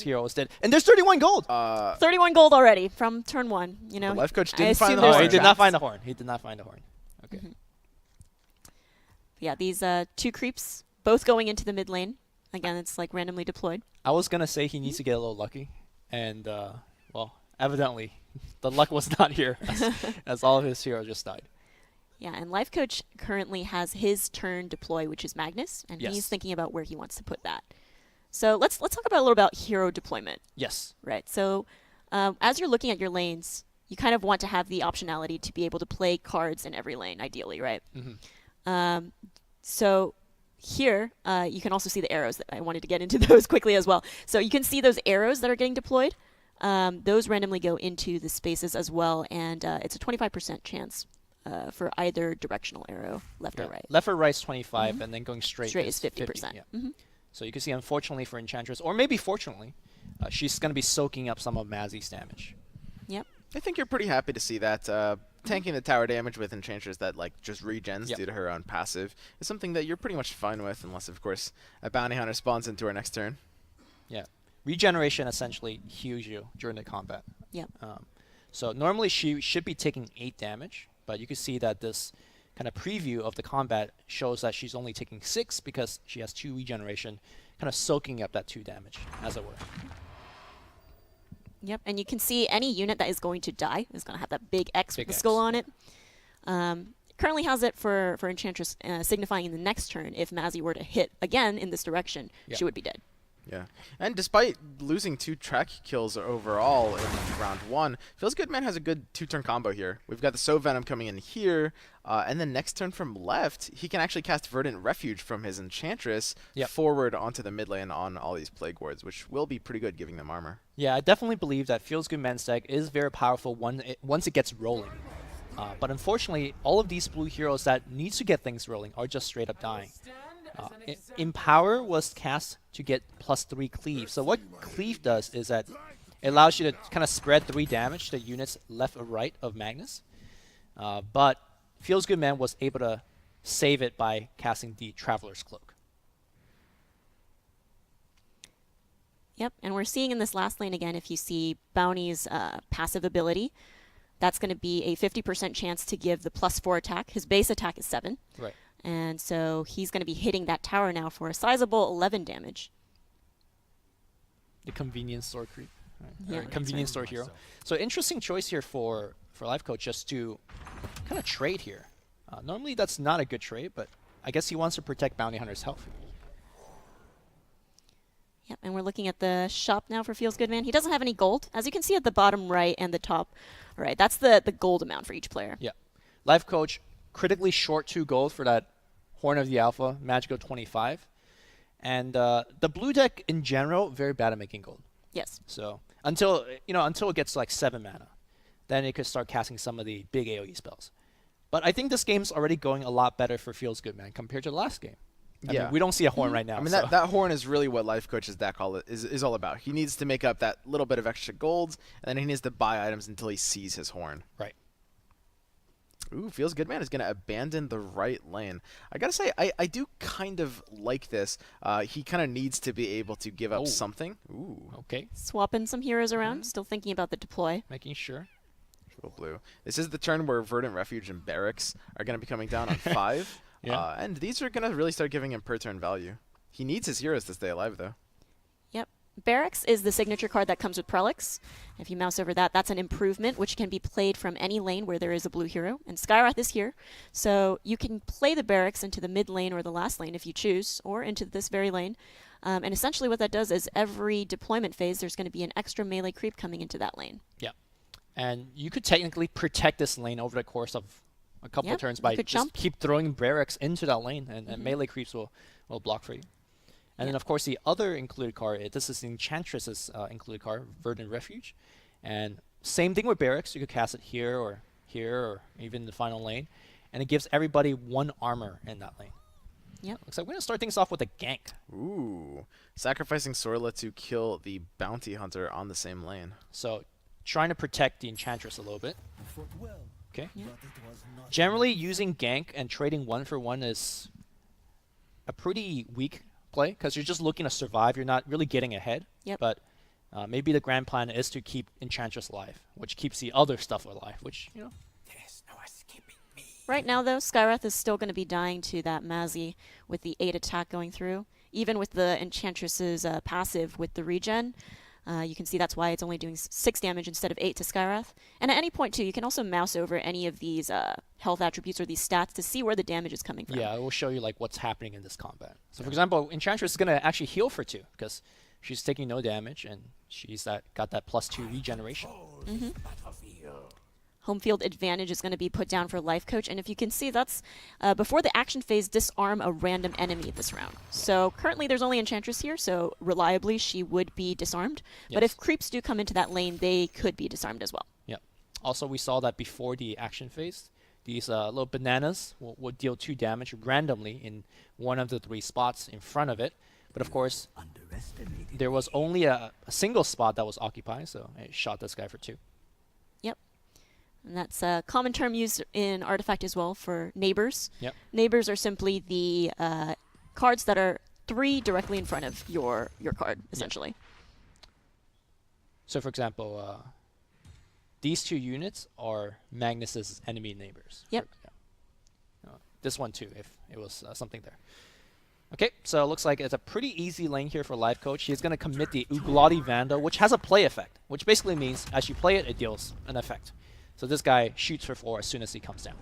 heroes did. And there's 31 gold! 31 gold already from turn 1. You know, the Lifecoach didn't find the Oh, horn. he did not find the horn. He did not find the horn. Okay. Yeah, these 2 creeps, both going into the mid lane. Again, it's like randomly deployed. I was going to say he needs to get a little lucky. And, well, evidently, the luck was not here as all of his heroes just died. Yeah, and Lifecoach currently has his turn deploy, which is Magnus, and he's thinking about where he wants to put that. So let's talk about a little about hero deployment. Yes. Right. So as you're looking at your lanes, you kind of want to have the optionality to be able to play cards in every lane, ideally, right? So here, you can also see the arrows. I wanted to get into those quickly as well. So you can see those arrows that are getting deployed. Those randomly go into the spaces as well, and it's a 25% chance for either directional arrow, left or right. Left or right is 25, and then going straight is 50%. 50. Yeah. So you can see, unfortunately for Enchantress, or maybe fortunately, she's going to be soaking up some of Mazzy's damage. Yep. I think you're pretty happy to see that. Tanking the tower damage with Enchantress that like just regens due to her own passive is something that you're pretty much fine with, unless of course a bounty hunter spawns into her next turn. Yeah. Regeneration essentially heals you during the combat. Yep. So normally she should be taking 8 damage, but you can see that this kind of preview of the combat shows that she's only taking 6 because she has 2 regeneration, kind of soaking up that 2 damage, as it were. Yep, and you can see any unit that is going to die is going to have that big X with the X, skull on it. Currently has it for Enchantress, signifying in the next turn, if Mazzy were to hit again in this direction, she would be dead. Yeah, and despite losing 2 track kills overall in round 1, FeelsGoodMan has a good 2-turn combo here. We've got the Soul Venom coming in here, and then next turn from left, he can actually cast Verdant Refuge from his Enchantress forward onto the mid lane on all these Plague Wards, which will be pretty good giving them armor. Yeah, I definitely believe that FeelsGoodMan's deck is very powerful once it gets rolling. But unfortunately, all of these blue heroes that need to get things rolling are just straight up dying. Empower was cast to get +3 cleave. So what cleave does is that it allows you to kind of spread 3 damage to units left or right of Magnus. But FeelsGoodMan was able to save it by casting the Traveler's Cloak. Yep, and we're seeing in this last lane again, if you see Bounty's passive ability, that's going to be a 50% chance to give the +4 attack. His base attack is 7. Right. And so he's going to be hitting that tower now for a sizable 11 damage. The convenience store creep. Right? Yeah, Or convenience store hero. So interesting choice here for Lifecoach just to kind of trade here. Normally that's not a good trade, but I guess he wants to protect Bounty Hunter's health. Yep, and we're looking at the shop now for FeelsGoodMan. He doesn't have any gold. As you can see at the bottom right and the top right, that's the gold amount for each player. Yeah. Lifecoach critically short 2 gold for that Horn of the Alpha, Magical 25. And the blue deck in general, very bad at making gold. Yes. So until it gets like 7 mana, then it could start casting some of the big AoE spells. But I think this game's already going a lot better for FeelsGoodMan compared to the last game. I mean, we don't see a horn right now. I mean, so. that horn is really what Lifecoach's deck is all about. He needs to make up that little bit of extra gold, and then he needs to buy items until he sees his horn. Right. Ooh, FeelsGoodMan is going to abandon the right lane. I got to say, I do kind of like this. He kind of needs to be able to give up something. Ooh. Okay. Swapping some heroes around, still thinking about the deploy. Making sure. Triple blue. This is the turn where Verdant Refuge and Barracks are going to be coming down on 5. And these are going to really start giving him per turn value. He needs his heroes to stay alive, though. Yep. Barracks is the signature card that comes with Prelix. If you mouse over that, that's an improvement, which can be played from any lane where there is a blue hero. And Skywrath is here. So you can play the Barracks into the mid lane or the last lane if you choose, or into this very lane. And essentially what that does is every deployment phase, there's going to be an extra melee creep coming into that lane. Yeah. And you could technically protect this lane over the course of a couple of turns by just keep throwing barracks into that lane, and melee creeps will block for you. And then, of course, the other included card, this is Enchantress's included card, Verdant Refuge. And same thing with barracks. You could cast it here, or even the final lane. And it gives everybody 1 armor in that lane. Yep. Looks like we're going to start things off with a gank. Ooh. Sacrificing Sorla to kill the Bounty Hunter on the same lane. So trying to protect the Enchantress a little bit. Okay. Yeah. Generally, using gank and trading 1 for 1 is a pretty weak play because you're just looking to survive. You're not really getting ahead. Yep. But maybe the grand plan is to keep Enchantress alive, which keeps the other stuff alive, which, you know. Right now, though, Skywrath is still going to be dying to that Mazzy with the 8 attack going through. Even with the Enchantress's passive with the regen, you can see that's why it's only doing 6 damage instead of 8 to Skywrath. And at any point, too, you can also mouse over any of these health attributes or these stats to see where the damage is coming from. Yeah, it will show you like what's happening in this combat. So, for example, Enchantress is going to actually heal for 2 because she's taking no damage and she's got that +2 regeneration. Home field advantage is going to be put down for Lifecoach, and if you can see, that's before the action phase, disarm a random enemy this round. So currently there's only Enchantress here, so reliably she would be disarmed. Yes. But if creeps do come into that lane, they could be disarmed as well. Yep. Also, we saw that before the action phase, these little bananas will deal 2 damage randomly in one of the 3 spots in front of it. But of course, there was only a single spot that was occupied, so it shot this guy for 2. Yep. And that's a common term used in Artifact as well for neighbors. Yep. Neighbors are simply the cards that are 3 directly in front of your card, essentially. Yep. So, for example, these 2 units are Magnus's enemy neighbors. Yep. This one too, if it was something there. Okay, so it looks like it's a pretty easy lane here for Lifecoach. He's going to commit the Uglotti Vandal, which has a play effect, which basically means as you play it, it deals an effect. So this guy shoots for 4 as soon as he comes down.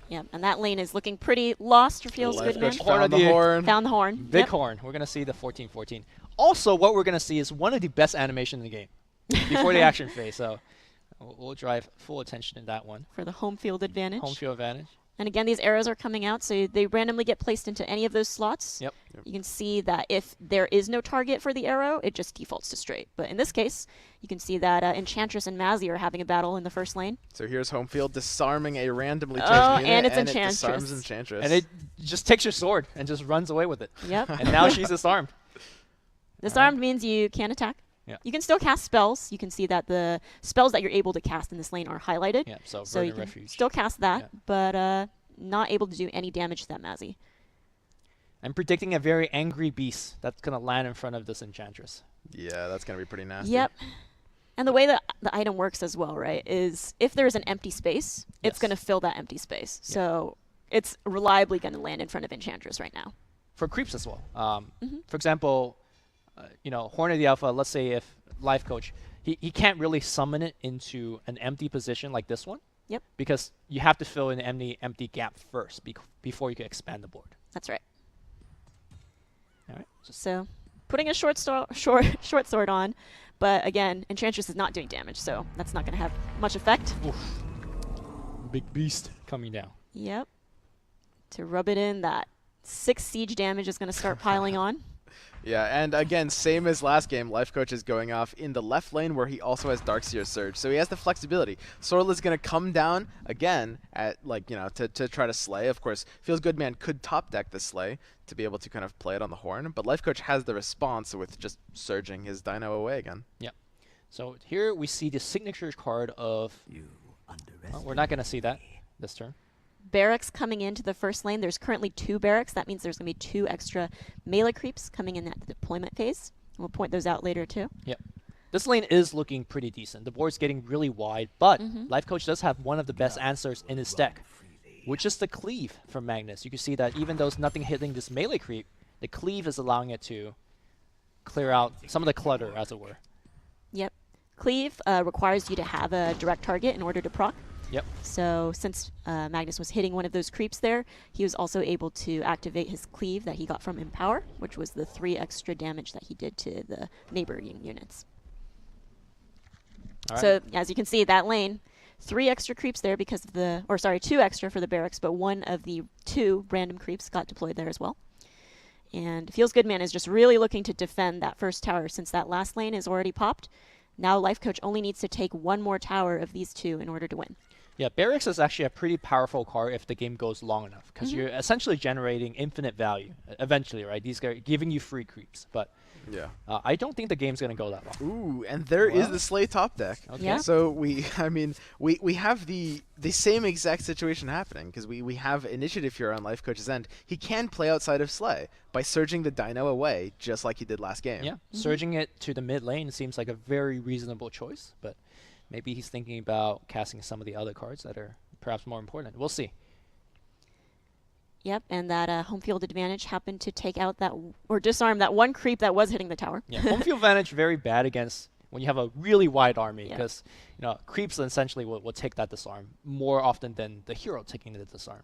Yeah, and that lane is looking pretty lost for FeelsGoodMan. Found the horn. Found the horn. Big Yep. horn. We're going to see the 14-14. Also, what we're going to see is one of the best animations in the game before the action phase. So we'll drive full attention to that one. For the home field advantage. Home field advantage. And again, these arrows are coming out, so they randomly get placed into any of those slots. Yep. You can see that if there is no target for the arrow, it just defaults to straight. But in this case, you can see that Enchantress and Mazzy are having a battle in the first lane. So here's home field disarming a randomly chosen Oh, unit, and it's it Enchantress. disarms Enchantress. And it just takes your sword and just runs away with it. Yep. And now she's disarmed. Disarmed means you can't attack. Yeah. You can still cast spells. You can see that the spells that you're able to cast in this lane are highlighted. Yeah, so So you Verdant can Refuge. still cast that, Yeah. but not able to do any damage to that Mazzy. I'm predicting a very angry beast that's going to land in front of this Enchantress. Yeah, that's going to be pretty nasty. Yep. And the way that the item works as well, right, is if there's an empty space, it's Yes. going to fill that empty space. Yeah. So it's reliably going to land in front of Enchantress right now. For creeps as well. For example, Horn of the Alpha, let's say if Lifecoach, he can't really summon it into an empty position like this one. Yep. Because you have to fill in any empty gap first before you can expand the board. That's right. All right. So putting a short sword on, but again, Enchantress is not doing damage, so that's not going to have much effect. Oof. Big beast coming down. Yep. To rub it in, that 6 siege damage is going to start piling on. Yeah, and again, same as last game, Lifecoach is going off in the left lane where he also has Darkseer Surge, so he has the flexibility. Sorrel is going to come down again at, to try to slay. Of course, FeelsGoodMan could top deck the slay to be able to kind of play it on the horn, but Lifecoach has the response with just surging his dino away again. Yeah. So here we see the signature card of... Well, we're not going to see that this turn. Barracks coming into the first lane. There's currently 2 barracks. That means there's going to be 2 extra melee creeps coming in at the deployment phase. We'll point those out later too. Yep. This lane is looking pretty decent. The board's getting really wide, but Lifecoach does have one of the best answers in his deck, which is the cleave from Magnus. You can see that even though there's nothing hitting this melee creep, the cleave is allowing it to clear out some of the clutter, as it were. Yep. Cleave requires you to have a direct target in order to proc. Yep. So since Magnus was hitting one of those creeps there, he was also able to activate his cleave that he got from Empower, which was the 3 extra damage that he did to the neighboring units. All right. So as you can see, that lane, 3 extra creeps there because of the, 2 extra for the barracks, but one of the 2 random creeps got deployed there as well. And FeelsGoodMan is just really looking to defend that first tower since that last lane is already popped. Now Lifecoach only needs to take 1 more tower of these 2 in order to win. Yeah, Barracks is actually a pretty powerful card if the game goes long enough, because you're essentially generating infinite value eventually, right? These guys are giving you free creeps, but Yeah. I don't think the game's going to go that long. Ooh, and there is Wow. the Slay top deck. Okay. Yeah. So we have the same exact situation happening because we have initiative here on Lifecoach's end. He can play outside of Slay by surging the Dino away just like he did last game. Yeah, surging it to the mid lane seems like a very reasonable choice, but maybe he's thinking about casting some of the other cards that are perhaps more important. We'll see. Yep, and that home field advantage happened to take out that or disarm that one creep that was hitting the tower. Yeah, home field advantage very bad against when you have a really wide army Yeah. because creeps essentially will take that disarm more often than the hero taking the disarm.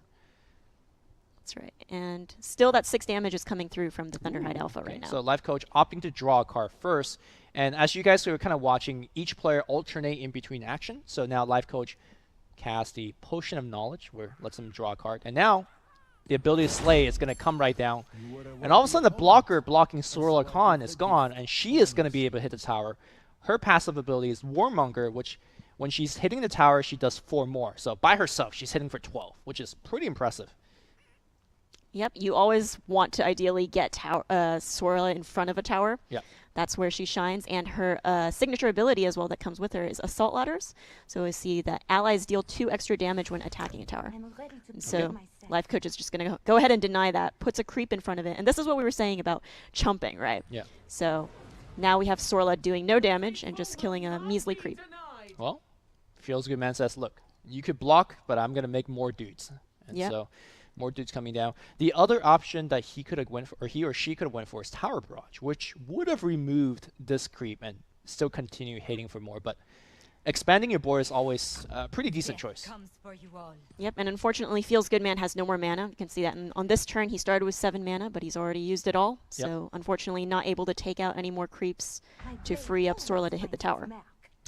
That's right. And still that 6 damage is coming through from the Thunderhide Alpha right now. So Lifecoach opting to draw a card first, and as you guys were kind of watching, each player alternate in between action. So now Lifecoach casts the Potion of Knowledge, where lets him draw a card, and now the ability to Slay is going to come right down. And all of a sudden, the blocker blocking Sorla Khan is gone, and she is going to be able to hit the tower. Her passive ability is Warmonger, which when she's hitting the tower, she does 4 more. So by herself, she's hitting for 12, which is pretty impressive. Yep, you always want to ideally get Sorla in front of a tower. Yeah. That's where she shines. And her signature ability as well that comes with her is Assault Ladders. So we see that allies deal 2 extra damage when attacking a tower. And so Lifecoach is just going to go ahead and deny that, puts a creep in front of it. And this is what we were saying about chumping, right? Yeah. So now we have Sorla doing no damage and just killing a measly creep. Well, FeelsGoodMan says, look, you could block, but I'm going to make more dudes. And Yep. so more dudes coming down. The other option that he could have went for, or he or she could have went for, is Tower Barrage, which would have removed this creep and still continue hitting for more. But expanding your board is always a pretty decent choice. Yep, and unfortunately, FeelsGoodMan has no more mana. You can see that on this turn, he started with 7 mana, but he's already used it all. Yep. So unfortunately, not able to take out any more creeps to free up Sorla to hit the tower.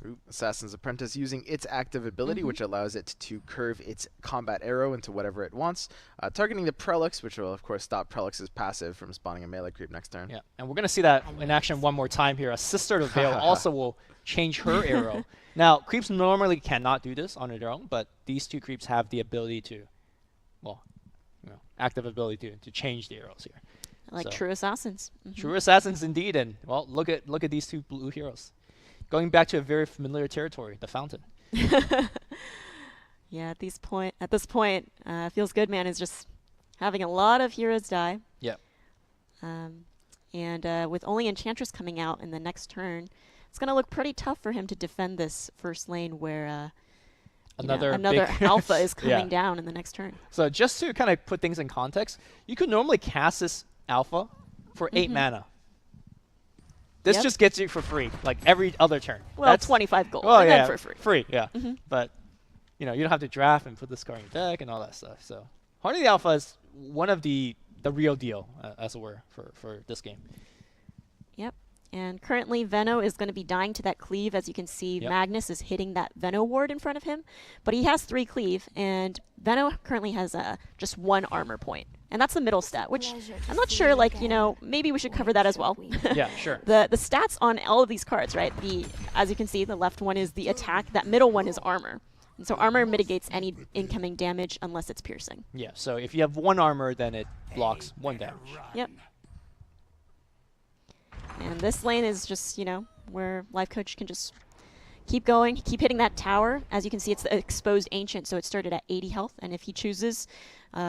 Ooh, Assassin's Apprentice using its active ability, which allows it to curve its combat arrow into whatever it wants, targeting the Prelix, which will, of course, stop Prelix's passive from spawning a melee creep next turn. Yeah, and we're going to see that in action one more time here. A Sister of Veil also will change her arrow. Now, creeps normally cannot do this on their own, but these 2 creeps have the ability to, well, active ability to change the arrows here. Like So, true assassins. True assassins indeed, and well, look at these 2 blue heroes. Going back to a very familiar territory, the Fountain. Yeah, at this point, FeelsGoodMan is just having a lot of heroes die. Yep. And with only Enchantress coming out in the next turn, it's going to look pretty tough for him to defend this first lane where Another big alpha is coming Yeah. down in the next turn. So just to kind of put things in context, you could normally cast this alpha for 8 mana. This Yep. just gets you for free, like every other turn. Well, That's 25 gold, well, and yeah, then for free. Free, yeah. But you don't have to draft and put this card in your deck and all that stuff. So Heart of the Alpha is one of the real deal, as it were, for this game. Yep. And currently, Venno is going to be dying to that cleave. As you can see, Yep. Magnus is hitting that Venno ward in front of him. But he has 3 cleave, and Venno currently has just 1 armor point. And that's the middle stat, which I'm not sure, maybe we should cover that as well. Yeah, sure. The stats on all of these cards, right? As you can see, the left one is the attack. That middle one is armor. And so armor mitigates any incoming damage unless it's piercing. Yeah, so if you have 1 armor, then it blocks 1 damage. Yep. And this lane is just, where Lifecoach can just keep going, keep hitting that tower. As you can see, it's the exposed ancient, so it started at 80 health. And if he chooses,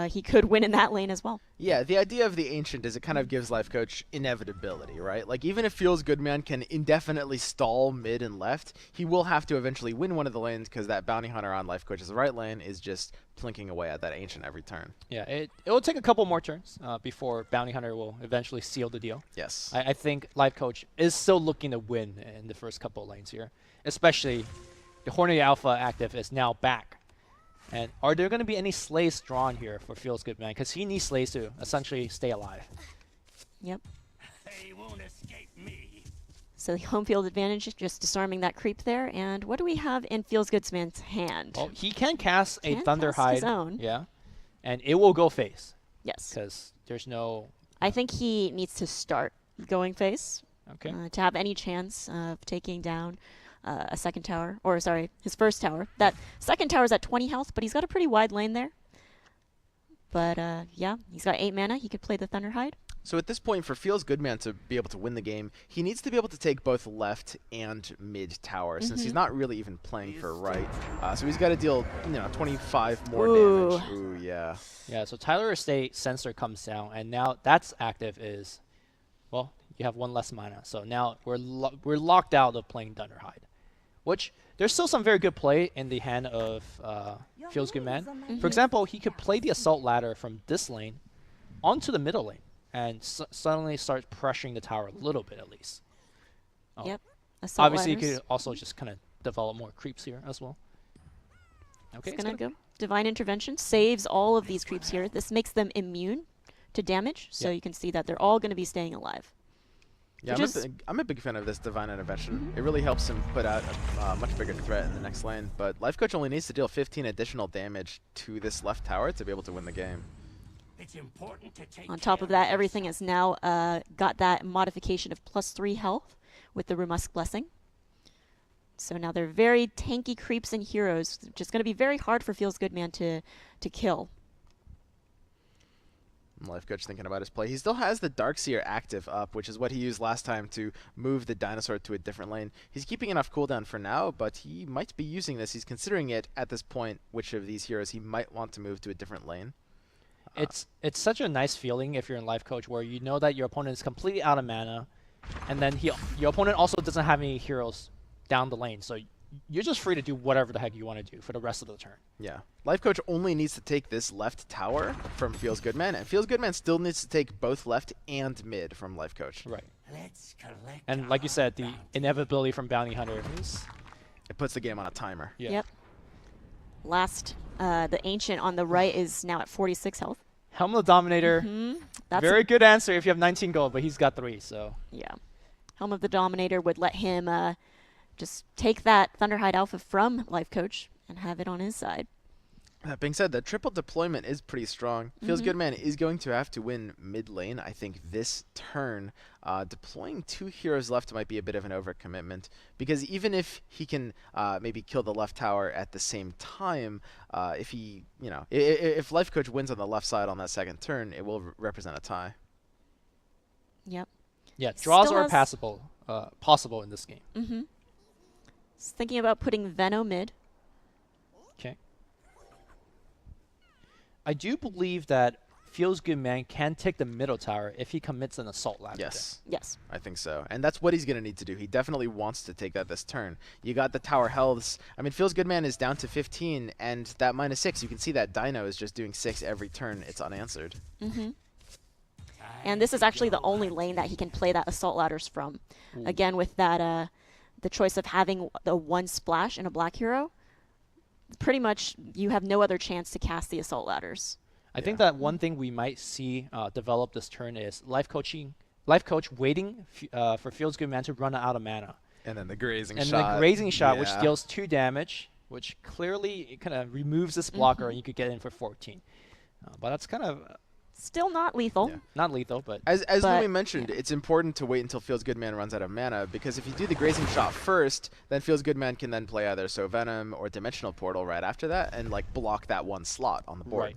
he could win in that lane as well. Yeah, the idea of the Ancient is it kind of gives Lifecoach inevitability, right? Like, even if FeelsGoodMan can indefinitely stall mid and left, he will have to eventually win one of the lanes because that Bounty Hunter on Lifecoach's right lane is just plinking away at that Ancient every turn. Yeah, it will take a couple more turns before Bounty Hunter will eventually seal the deal. Yes. I think Lifecoach is still looking to win in the first couple of lanes here, especially the Horny Alpha active is now back. And are there going to be any slays drawn here for FeelsGoodMan? Because he needs slays to essentially stay alive. Yep. They won't escape me. So the home field advantage, just disarming that creep there. And what do we have in FeelsGoodMan's hand? Well, he can cast a Can Thunder cast his Hide. own. Yeah. And it will go face. Yes. Because there's no... I think he needs to start going face Okay. to have any chance of taking down a second tower, or sorry, his first tower. That second tower is at 20 health, but he's got a pretty wide lane there. But yeah, he's got 8 mana. He could play the Thunderhide. So at this point, for FeelsGoodMan to be able to win the game, he needs to be able to take both left and mid tower, since he's not really even playing for right. So he's got to deal, 25 more damage. Ooh, yeah. Yeah, so Tyler Estate Sensor comes down, and now that's active is, well, you have one less mana. So now we're locked out of playing Dunderhide, which there's still some very good play in the hand of FeelsGoodMan. For example, he could play the Assault Ladder from this lane onto the middle lane and suddenly start pressuring the tower a little bit at least. Yep. Assault Obviously, ladders. you could also just kind of develop more creeps here as well. Okay, It's gonna go. Divine Intervention saves all of these creeps here. This makes them immune to damage, so you can see that they're all going to be staying alive. Yeah, I'm a big fan of this Divine Intervention. It really helps him put out a much bigger threat in the next lane. But Lifecoach only needs to deal 15 additional damage to this left tower to be able to win the game. It's important to take On top of that, everything has now got that modification of +3 health with the Rumusk Blessing. So now they're very tanky creeps and heroes, which is going to be very hard for FeelsGoodMan to kill. Lifecoach thinking about his play. He still has the Darkseer active up, which is what he used last time to move the dinosaur to a different lane. He's keeping enough cooldown for now, but he might be using this. He's considering it at this point, which of these heroes he might want to move to a different lane. It's such a nice feeling if you're in Lifecoach where you know that your opponent is completely out of mana, and then your opponent also doesn't have any heroes down the lane, so you're just free to do whatever the heck you want to do for the rest of the turn. Yeah. Lifecoach only needs to take this left tower from FeelsGoodMan, and FeelsGoodMan still needs to take both left and mid from Lifecoach. Right. Let's collect And like you said, the inevitability from Bounty Hunter is... It puts the game on a timer. Yeah. Yep. Last, the Ancient on the right is now at 46 health. Helm of the Dominator, That's very good answer if you have 19 gold, but he's got 3, so... Yeah. Helm of the Dominator would let him just take that Thunderhide Alpha from Lifecoach and have it on his side. That being said, the triple deployment is pretty strong. FeelsGoodMan is going to have to win mid lane, I think, this turn. Deploying 2 heroes left might be a bit of an overcommitment, because even if he can maybe kill the left tower at the same time, if he, if Lifecoach wins on the left side on that second turn, it will represent a tie. Yep. Yeah, draws Still are has- possible in this game. Just thinking about putting Veno mid. Okay. I do believe that FeelsGoodMan can take the middle tower if he commits an Assault Ladder. Yes. Yes. I think so. And that's what he's going to need to do. He definitely wants to take that this turn. You got the tower healths. I mean, FeelsGoodMan is down to 15, and that -6, you can see that Dino is just doing 6 every turn. It's unanswered. And this is actually the only lane that he can play that Assault Ladders from. Again, with that, the choice of having the 1 splash and a black hero, pretty much you have no other chance to cast the Assault Ladders. I think that one thing we might see develop this turn is Lifecoach waiting for FeelsGoodMan to run out of mana. And then the grazing And shot. the Grazing Shot, which Yeah. deals 2 damage, which clearly kind of removes this blocker and you could get in for 14. But that's kind of Still not lethal. Yeah. not lethal, but... As But, Louis mentioned, it's important to wait until FeelsGoodMan runs out of mana, because if you do the Grazing Shot first, then FeelsGoodMan can then play either So Venom or Dimensional Portal right after that and block that 1 slot on the board. Right.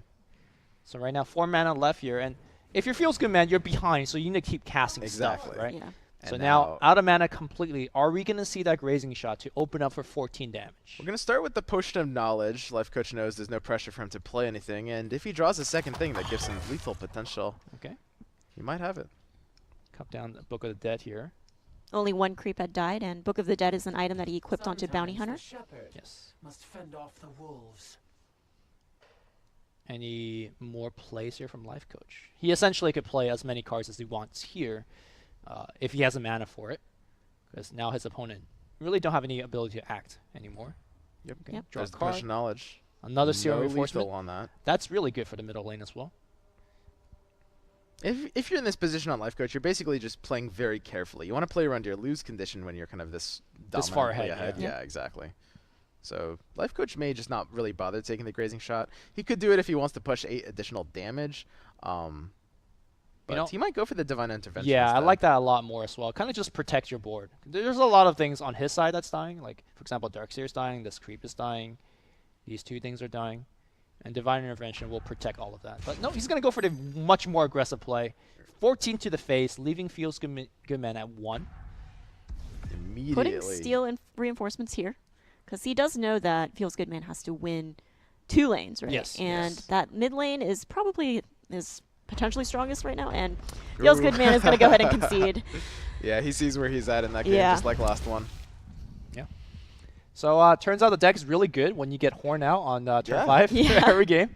So right now, 4 mana left here, and if you're FeelsGoodMan, you're behind, so you need to keep casting Exactly. stuff, right? Yeah. So And now, out of mana completely, are we going to see that Grazing Shot to open up for 14 damage? We're going to start with the Potion of Knowledge. Lifecoach knows there's no pressure for him to play anything, and if he draws a second thing that gives him lethal potential, Okay. he might have it. Cut down the Book of the Dead here. Only 1 creep had died, and Book of the Dead is an item that he equipped onto Bounty Hunter. Yes. Must fend off the wolves. Any more plays here from Lifecoach? He essentially could play as many cards as he wants here, if he has a mana for it, because now his opponent really don't have any ability to act anymore. Yep. Okay. Yep. Draw a There's the Potion of card. Knowledge. Another Serial No Reinforcement. lethal on that. That's really good for the middle lane as well. If you're in this position on Lifecoach, you're basically just playing very carefully. You want to play around your lose condition when you're kind of this far dominantly ahead, yeah. Yeah, exactly. So Lifecoach may just not really bother taking the Grazing Shot. He could do it if he wants to push 8 additional damage. But he might go for the Divine Intervention. Yeah, I instead. like that a lot more as well. Kind of just protect your board. There's a lot of things on his side that's dying. Like, for example, Darkseer's dying, this creep is dying, these 2 things are dying. And Divine Intervention will protect all of that. But no, he's going to go for the much more aggressive play. 14 to the face, leaving FeelsGoodMan at 1. Immediately. Putting steel and reinforcements here, because he does know that FeelsGoodMan has to win 2 lanes, right? Yes. And Yes. that mid lane is probably his potentially strongest right now, and FeelsGoodMan is going to go ahead and concede. Yeah, he sees where he's at in that game, Yeah. just like last one. Yeah. So turns out the deck is really good when you get Horn out on turn Yeah. 5 Yeah. every game.